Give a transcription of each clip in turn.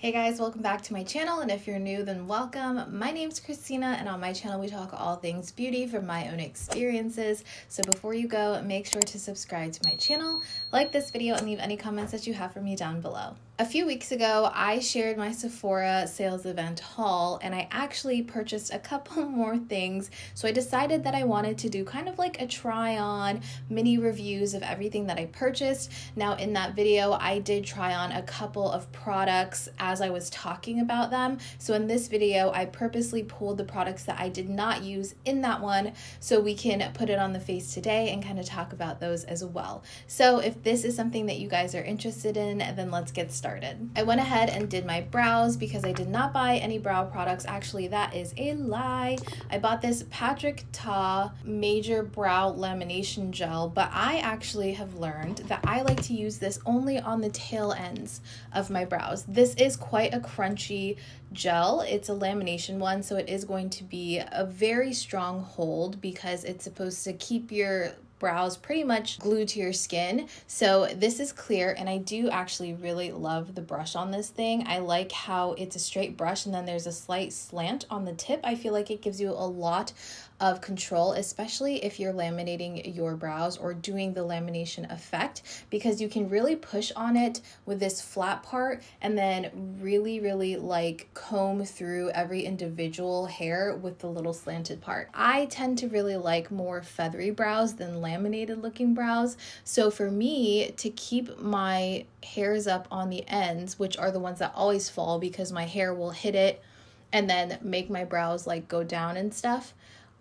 Hey guys, welcome back to my channel, and if you're new, then welcome. My name's Kristina, and on my channel we talk all things beauty from my own experiences. So before you go, make sure to subscribe to my channel, like this video, and leave any comments that you have for me down below. A few weeks ago, I shared my Sephora Sales Event haul, and I actually purchased a couple more things. So I decided that I wanted to do kind of like a try-on mini reviews of everything that I purchased. Now in that video, I did try on a couple of products as I was talking about them. So in this video, I purposely pulled the products that I did not use in that one so we can put it on the face today and kind of talk about those as well. So if this is something that you guys are interested in, then let's get started. I went ahead and did my brows because I did not buy any brow products. Actually, that is a lie. I bought this Patrick Ta Major Brow Lamination Gel, but I actually have learned that I like to use this only on the tail ends of my brows. This is quite a crunchy gel. It's a lamination one, so it is going to be a very strong hold because it's supposed to keep your brows pretty much glued to your skin. So this is clear, and I do actually really love the brush on this thing. I like how it's a straight brush and then there's a slight slant on the tip. I feel like it gives you a lot of control, especially if you're laminating your brows or doing the lamination effect, because you can really push on it with this flat part and then really like comb through every individual hair with the little slanted part. I tend to really like more feathery brows than laminated looking brows. So for me to keep my hairs up on the ends, which are the ones that always fall because my hair will hit it and then make my brows like go down and stuff,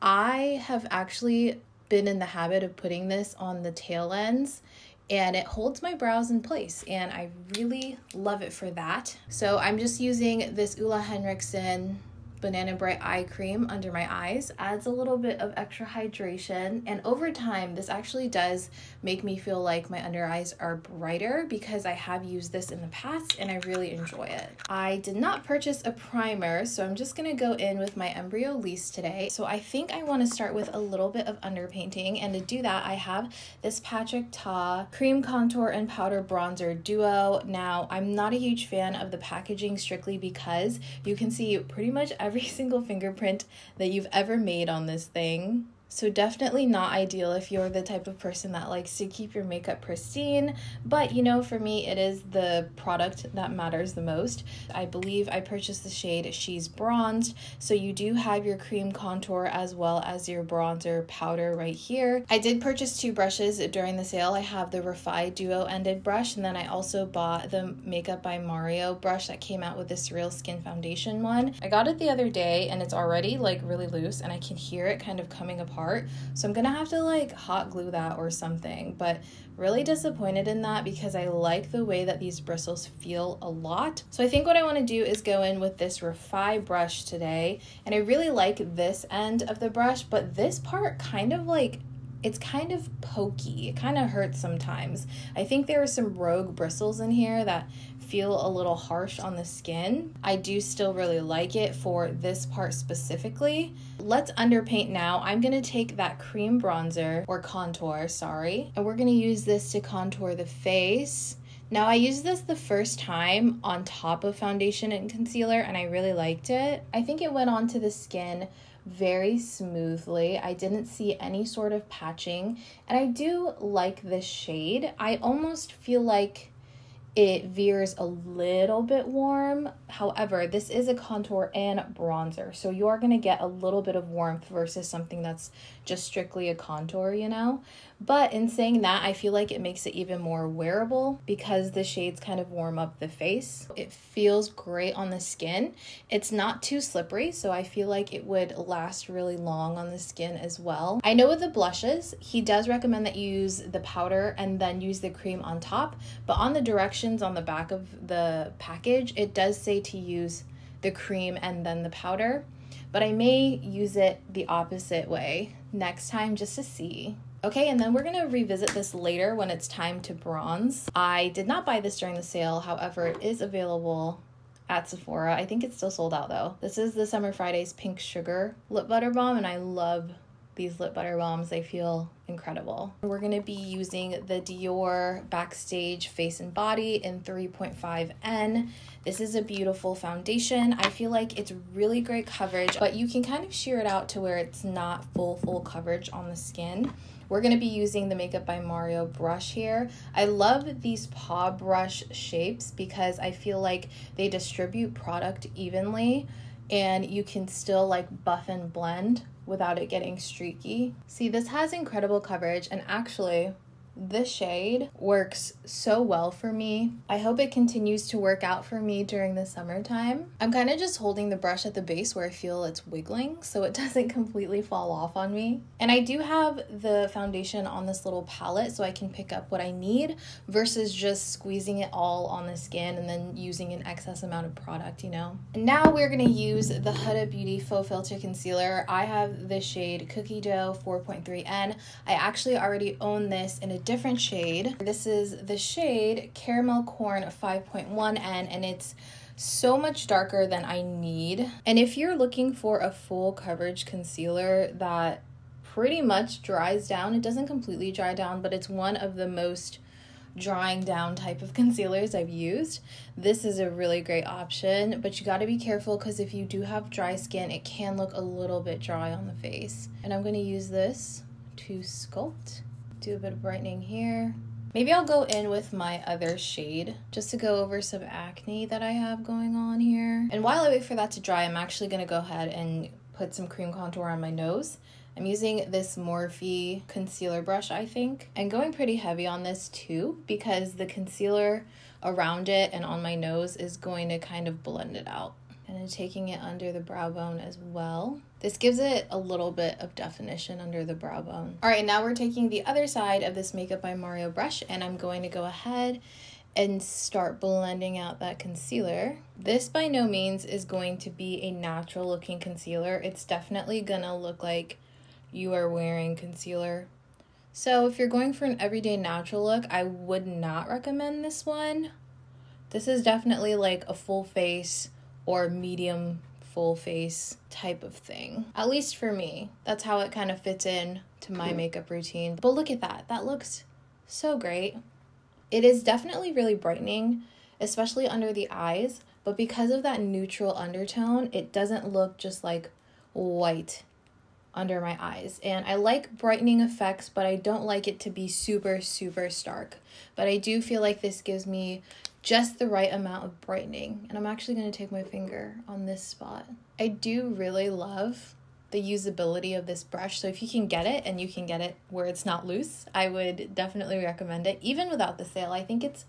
I have actually been in the habit of putting this on the tail ends, and it holds my brows in place, and I really love it for that. So I'm just using this Henriksen Banana Bright Eye Cream under my eyes. Adds a little bit of extra hydration, and over time this actually does make me feel like my under eyes are brighter because I have used this in the past and I really enjoy it. I did not purchase a primer, so I'm just gonna go in with my Embryo Lease today. So I think I want to start with a little bit of underpainting, and to do that I have this Patrick Ta Cream Contour and Powder Bronzer Duo. Now I'm not a huge fan of the packaging strictly because you can see pretty much every single fingerprint that you've ever made on this thing. So definitely not ideal if you're the type of person that likes to keep your makeup pristine, but you know, for me it is the product that matters the most. I believe I purchased the shade She's Bronzed, so you do have your cream contour as well as your bronzer powder right here. I did purchase two brushes during the sale. I have the Refy Duo Ended brush, and then I also bought the Makeup by Mario brush that came out with this Real Skin Foundation one. I got it the other day and it's already like really loose and I can hear it kind of coming apart. So I'm gonna have to like hot glue that or something, but really disappointed in that because I like the way that these bristles feel a lot. So I think what I want to do is go in with this Refy brush today, and I really like this end of the brush, but this part kind of like, it's kind of pokey. It kind of hurts sometimes. I think there are some rogue bristles in here that feel a little harsh on the skin. I do still really like it for this part specifically. Let's underpaint now. I'm gonna take that cream bronzer, or contour, sorry, and we're gonna use this to contour the face. Now I used this the first time on top of foundation and concealer and I really liked it. I think it went onto the skin very smoothly. I didn't see any sort of patching, and I do like this shade. I almost feel like it veers a little bit warm. However, this is a contour and bronzer, so you are going to get a little bit of warmth versus something that's just strictly a contour, you know? But in saying that, I feel like it makes it even more wearable because the shades kind of warm up the face. It feels great on the skin. It's not too slippery, so I feel like it would last really long on the skin as well. I know with the blushes, he does recommend that you use the powder and then use the cream on top, but on the directions on the back of the package, it does say to use the cream and then the powder, but I may use it the opposite way next time just to see. Okay, and then we're gonna revisit this later when it's time to bronze. I did not buy this during the sale, however, it is available at Sephora. I think it's still sold out though. This is the Summer Fridays Pink Sugar Lip Butter Balm, and I love these lip butter balms. They feel incredible. We're gonna be using the Dior Backstage Face and Body in 3.5N. This is a beautiful foundation. I feel like it's really great coverage, but you can kind of sheer it out to where it's not full coverage on the skin. We're gonna be using the Makeup by Mario brush here. I love these paw brush shapes because I feel like they distribute product evenly and you can still like buff and blend without it getting streaky. See, this has incredible coverage, and actually this shade works so well for me. I hope it continues to work out for me during the summertime. I'm kind of just holding the brush at the base where I feel it's wiggling so it doesn't completely fall off on me. And I do have the foundation on this little palette so I can pick up what I need versus just squeezing it all on the skin and then using an excess amount of product, you know? And now we're gonna use the Huda Beauty FauxFilter Concealer. I have the shade Cookie Dough 4.3N. I actually already own this in a different shade. This is the shade Caramel Corn 5.1N, and it's so much darker than I need. And if you're looking for a full coverage concealer that pretty much dries down, it doesn't completely dry down, but it's one of the most drying down type of concealers I've used, this is a really great option. But you got to be careful because if you do have dry skin, it can look a little bit dry on the face. And I'm going to use this to sculpt. Do a bit of brightening here. Maybe I'll go in with my other shade just to go over some acne that I have going on here. And while I wait for that to dry, I'm actually gonna go ahead and put some cream contour on my nose. I'm using this Morphe concealer brush, I think, and going pretty heavy on this too because the concealer around it and on my nose is going to kind of blend it out. And then taking it under the brow bone as well. This gives it a little bit of definition under the brow bone. All right, now we're taking the other side of this Makeup by Mario brush and I'm going to go ahead and start blending out that concealer. This by no means is going to be a natural looking concealer. It's definitely gonna look like you are wearing concealer. So if you're going for an everyday natural look, I would not recommend this one. This is definitely like a full face or medium full face type of thing. At least for me. That's how it kind of fits in to my makeup routine. But look at that. That looks so great. It is definitely really brightening, especially under the eyes. But because of that neutral undertone, it doesn't look just like white under my eyes. And I like brightening effects, but I don't like it to be super stark. But I do feel like this gives me just the right amount of brightening. And I'm actually going to take my finger on this spot. I do really love the usability of this brush. So if you can get it and you can get it where it's not loose, I would definitely recommend it. Even without the sale, I think it's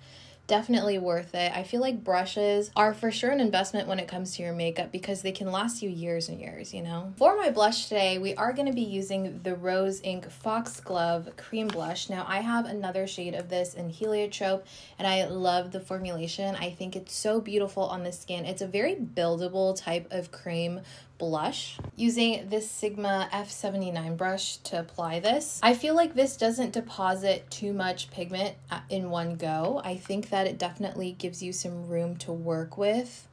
definitely worth it. I feel like brushes are for sure an investment when it comes to your makeup because they can last you years and years, you know? For my blush today, we are going to be using the Rose Inc Foxglove Cream Blush. Now, I have another shade of this in Heliotrope, and I love the formulation. I think it's so beautiful on the skin. It's a very buildable type of cream blush. Using this Sigma F79 brush to apply this, I feel like this doesn't deposit too much pigment in one go. I think that it definitely gives you some room to work with.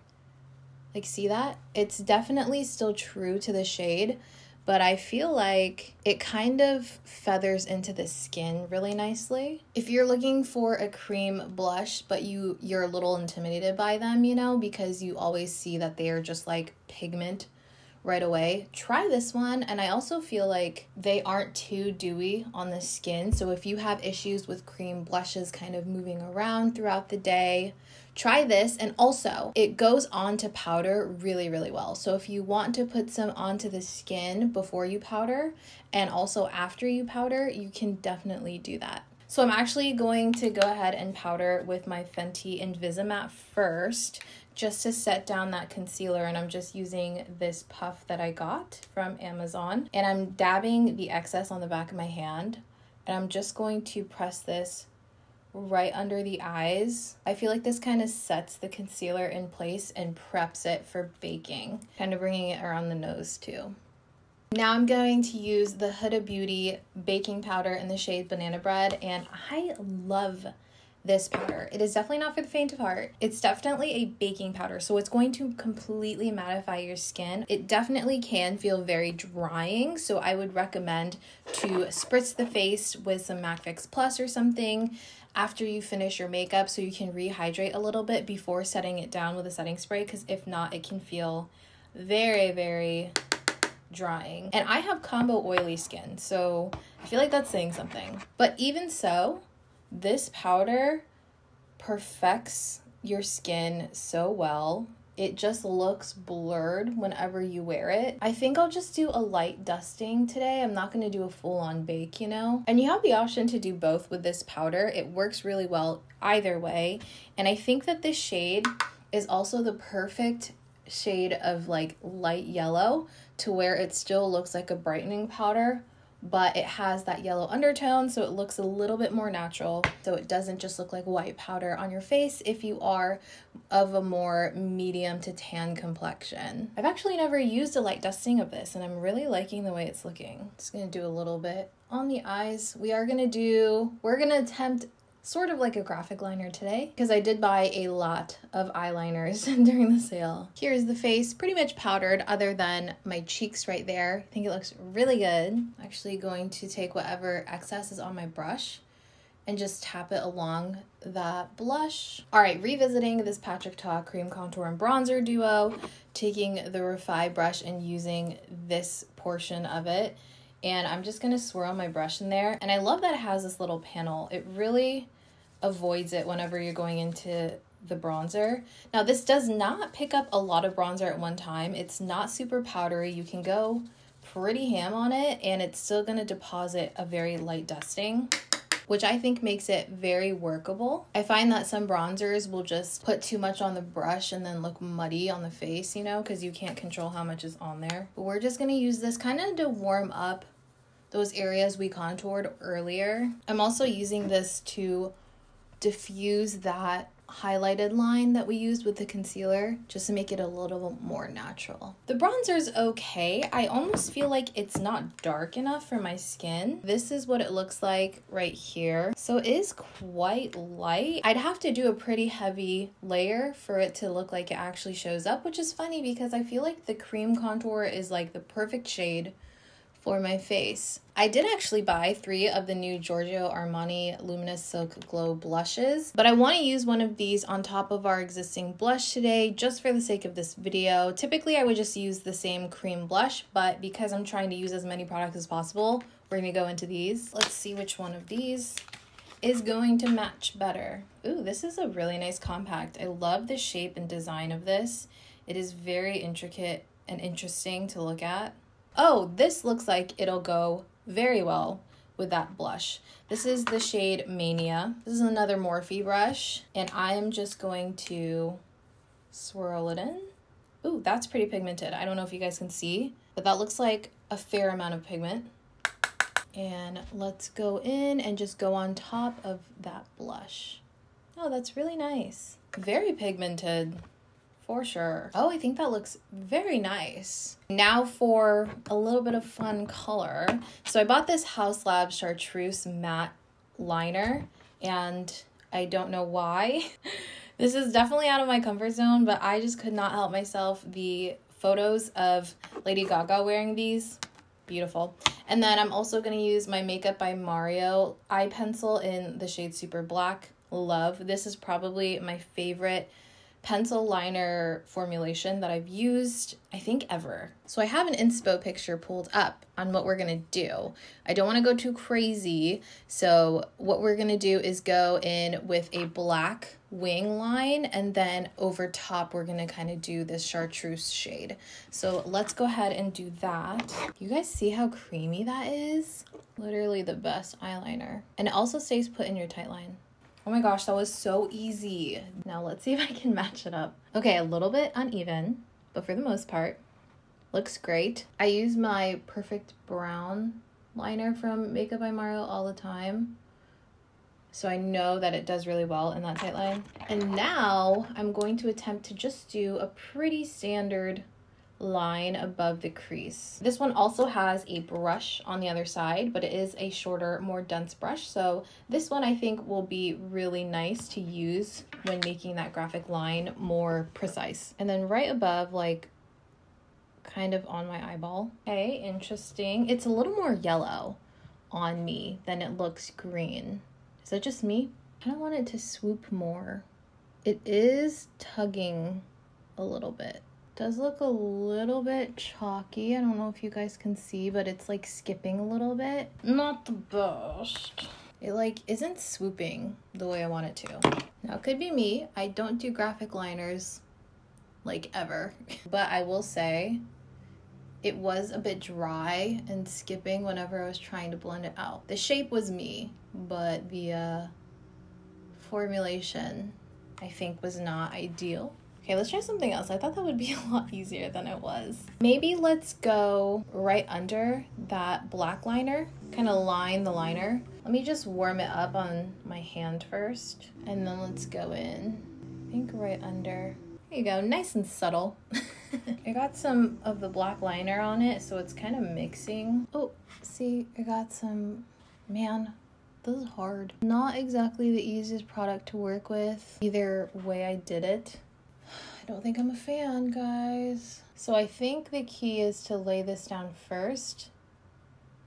Like, see that? It's definitely still true to the shade, but I feel like it kind of feathers into the skin really nicely. If you're looking for a cream blush, but you're a little intimidated by them, you know, because you always see that they are just like pigment right away, try this one. And I also feel like they aren't too dewy on the skin. So if you have issues with cream blushes kind of moving around throughout the day, try this. And also it goes on to powder really well. So if you want to put some onto the skin before you powder and also after you powder, you can definitely do that. So I'm actually going to go ahead and powder with my Fenty Invisimatte first, just to set down that concealer. And I'm just using this puff that I got from Amazon. And I'm dabbing the excess on the back of my hand. And I'm just going to press this right under the eyes. I feel like this kind of sets the concealer in place and preps it for baking. Kind of bringing it around the nose too. Now I'm going to use the Huda Beauty baking powder in the shade Banana Bread, and I love this powder. It is definitely not for the faint of heart. It's definitely a baking powder, so it's going to completely mattify your skin. It definitely can feel very drying, so I would recommend to spritz the face with some MAC Fix Plus or something after you finish your makeup so you can rehydrate a little bit before setting it down with a setting spray, because if not, it can feel very, very drying. And I have combo oily skin, so I feel like that's saying something. But even so, this powder perfects your skin so well. It just looks blurred whenever you wear it. I think I'll just do a light dusting today. I'm not going to do a full-on bake, you know? And you have the option to do both with this powder. It works really well either way. And I think that this shade is also the perfect shade of like light yellow to where it still looks like a brightening powder, but it has that yellow undertone, so it looks a little bit more natural, so it doesn't just look like white powder on your face if you are of a more medium to tan complexion. I've actually never used a light dusting of this, and I'm really liking the way it's looking. Just gonna do a little bit on the eyes. We're gonna attempt sort of like a graphic liner today, because I did buy a lot of eyeliners during the sale. Here's the face, pretty much powdered other than my cheeks right there. I think it looks really good. I'm actually going to take whatever excess is on my brush and just tap it along that blush. All right, revisiting this Patrick Ta Cream Contour and Bronzer duo, taking the Refy brush and using this portion of it. And I'm just gonna swirl my brush in there. And I love that it has this little panel. It really avoids it whenever you're going into the bronzer. Now, this does not pick up a lot of bronzer at one time. It's not super powdery. You can go pretty ham on it, and it's still gonna deposit a very light dusting, which I think makes it very workable. I find that some bronzers will just put too much on the brush and then look muddy on the face, you know, because you can't control how much is on there. But we're just gonna use this kind of to warm up those areas we contoured earlier. I'm also using this to diffuse that highlighted line that we used with the concealer, just to make it a little more natural. The bronzer's okay. I almost feel like it's not dark enough for my skin. This is what it looks like right here. So it is quite light. I'd have to do a pretty heavy layer for it to look like it actually shows up, which is funny because I feel like the cream contour is like the perfect shade for my face. I did actually buy 3 of the new Giorgio Armani Luminous Silk Glow blushes, but I want to use one of these on top of our existing blush today just for the sake of this video. Typically, I would just use the same cream blush, but because I'm trying to use as many products as possible, we're going to go into these. Let's see which one of these is going to match better. Ooh, this is a really nice compact. I love the shape and design of this. It is very intricate and interesting to look at. Oh, this looks like it'll go very well with that blush. This is the shade Mania. This is another Morphe brush, and I am just going to swirl it in. Ooh, that's pretty pigmented. I don't know if you guys can see, but that looks like a fair amount of pigment. And let's go in and just go on top of that blush. Oh, that's really nice. Very pigmented. For sure. Oh, I think that looks very nice. Now for a little bit of fun color. So I bought this Haus Lab Chartreuse matte liner, and I don't know why. This is definitely out of my comfort zone, but I just could not help myself. The photos of Lady Gaga wearing these, beautiful. And then I'm also going to use my Makeup by Mario eye pencil in the shade Super Black. Love. This is probably my favorite pencil liner formulation that I've used, I think, ever. So I have an inspo picture pulled up on what we're gonna do. I don't wanna go too crazy, so what we're gonna do is go in with a black wing line, and then over top we're gonna kind of do this chartreuse shade. So let's go ahead and do that. You guys see how creamy that is? Literally the best eyeliner. And it also stays put in your tight line. Oh my gosh, that was so easy. Now let's see if I can match it up. Okay, a little bit uneven, but for the most part, looks great. I use my Perfect Brown liner from Makeup by Mario all the time, so I know that it does really well in that tight line. And now I'm going to attempt to just do a pretty standard line above the crease. This one also has a brush on the other side, but it is a shorter, more dense brush. So this one I think will be really nice to use when making that graphic line more precise. And then right above, like kind of on my eyeball. Okay, interesting. It's a little more yellow on me than it looks green. Is that just me? I kind of want it to swoop more. It is tugging a little bit. Does look a little bit chalky. I don't know if you guys can see, but it's like skipping a little bit. Not the best. It like isn't swooping the way I want it to. Now it could be me. I don't do graphic liners like ever, but I will say it was a bit dry and skipping whenever I was trying to blend it out. The shape was me, but the formulation I think was not ideal. Okay, let's try something else. I thought that would be a lot easier than it was. Maybe let's go right under that black liner, kind of line the liner. Let me just warm it up on my hand first, and then let's go in, I think right under. There you go, nice and subtle. I got some of the black liner on it, so it's kind of mixing. Oh, see, I got some, man, this is hard. Not exactly the easiest product to work with, either way I did it. I don't think I'm a fan, guys. So I think the key is to lay this down first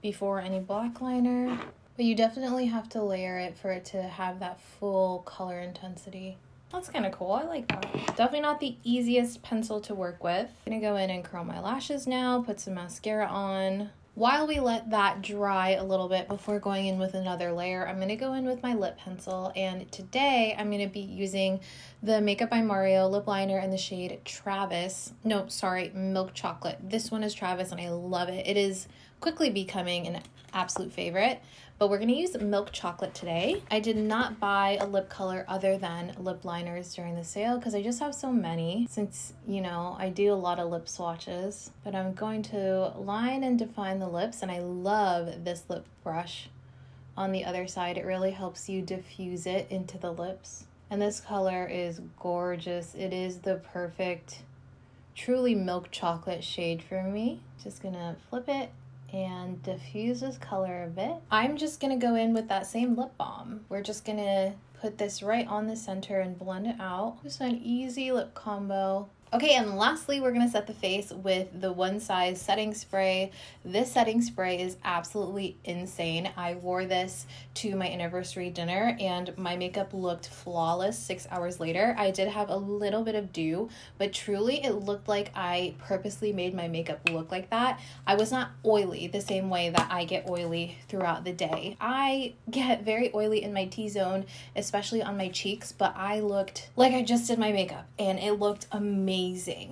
before any black liner, but you definitely have to layer it for it to have that full color intensity. That's kind of cool. I like that. Definitely not the easiest pencil to work with. I'm gonna go in and curl my lashes now, put some mascara on. While we let that dry a little bit before going in with another layer, I'm gonna go in with my lip pencil, and today I'm gonna be using the Makeup by Mario lip liner in the shade Travis. No, sorry, Milk Chocolate. This one is Travis and I love it. It is quickly becoming an absolute favorite, but we're gonna use Milk Chocolate today. I did not buy a lip color other than lip liners during the sale because I just have so many, since, you know, I do a lot of lip swatches. But I'm going to line and define the lips, and I love this lip brush on the other side. It really helps you diffuse it into the lips. And this color is gorgeous. It is the perfect, truly milk chocolate shade for me. Just gonna flip it and diffuse this color a bit. I'm just gonna go in with that same lip balm. We're just gonna put this right on the center and blend it out. Just an easy lip combo. Okay, and lastly, we're gonna set the face with the One Size setting spray. This setting spray is absolutely insane. I wore this to my anniversary dinner and my makeup looked flawless 6 hours later. I did have a little bit of dew, but truly it looked like I purposely made my makeup look like that. I was not oily the same way that I get oily throughout the day. I get very oily in my T-zone, especially on my cheeks, but I looked like I just did my makeup and it looked amazing.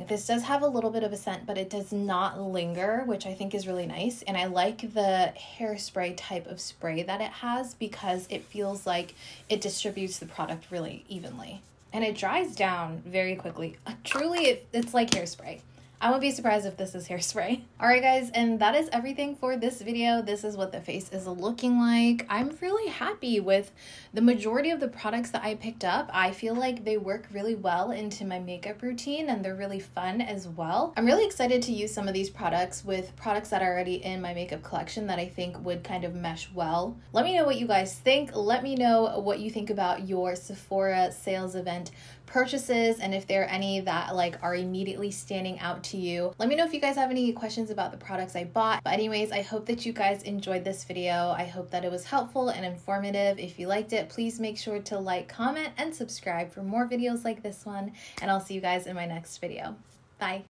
This does have a little bit of a scent, but it does not linger, which I think is really nice. And I like the hairspray type of spray that it has because it feels like it distributes the product really evenly. And it dries down very quickly. Truly, it's like hairspray. I won't be surprised if this is hairspray. All right, guys, and that is everything for this video. This is what the face is looking like. I'm really happy with the majority of the products that I picked up. I feel like they work really well into my makeup routine and they're really fun as well. I'm really excited to use some of these products with products that are already in my makeup collection that I think would kind of mesh well. Let me know what you guys think. Let me know what you think about your Sephora sales event purchases and if there are any that like are immediately standing out to you. Let me know if you guys have any questions about the products I bought. But anyways, I hope that you guys enjoyed this video. I hope that it was helpful and informative. If you liked it, please make sure to like, comment, and subscribe for more videos like this one. And I'll see you guys in my next video. Bye.